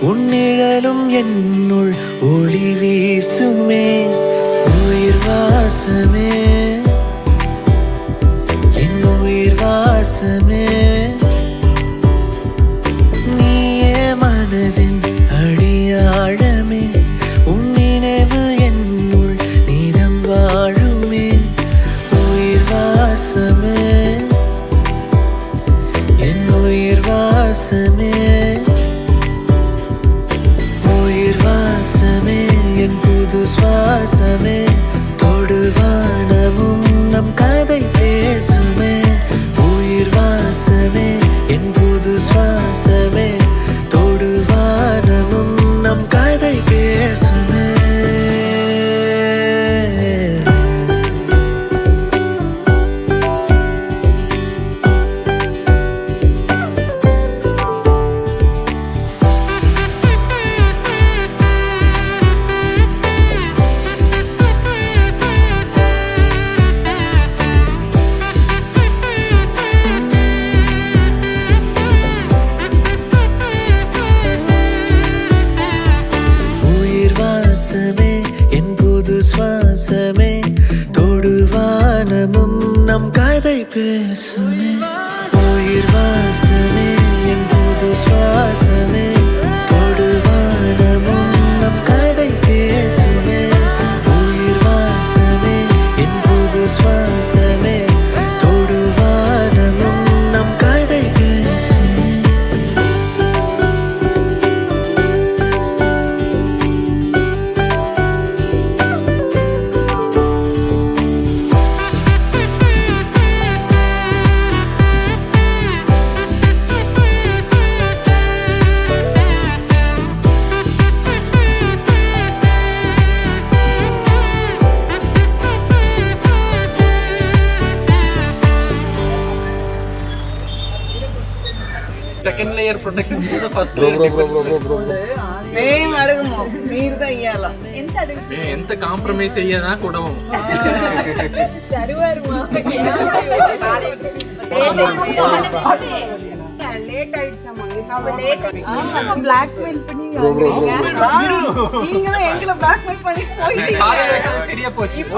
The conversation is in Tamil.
உன்னிழலும் என்னுள் ஒளி வீசுமே உயிர் வாசமே என் உயிர் வாசமே நீயே மனதின் அடியாழமே உன் நினைவு என்னுள் நீதம் வாழுமே உயிர் வாசமே என் உயிர் வாசமே சுவாசமே தொடுவானமும் நம் கதை பேசுமே உயிர் வாசமே என் புது சுவாசமே தொடுவானமும் நம் கதை பேசுமே என் புது சுவாசமே தொடுவானமும் நம் கதை பேசுமே உயிர் வாசமே என் புது சுவாசமே தொடுவானமும் நம் கதை பேசுமே உயிர் வாசமே என் புது சுவாசமே தொடுவானமும் நம் கதை பேசுமே సెకండ్ లేయర్ ప్రొటెక్షన్ మీద ఫస్ట్ మేము అడగము మీరు ఇయ్యాల ఎంత కాంప్రమైజ్ అయ్యేదా కూడా லேட் ஆயிடுச்சாமா பிளாக் மெயில் பண்ணி நீங்க தான் எங்களை பிளாக் மெயில் பண்ணி போயிட்டீங்க சரியா போச்சு இப்போ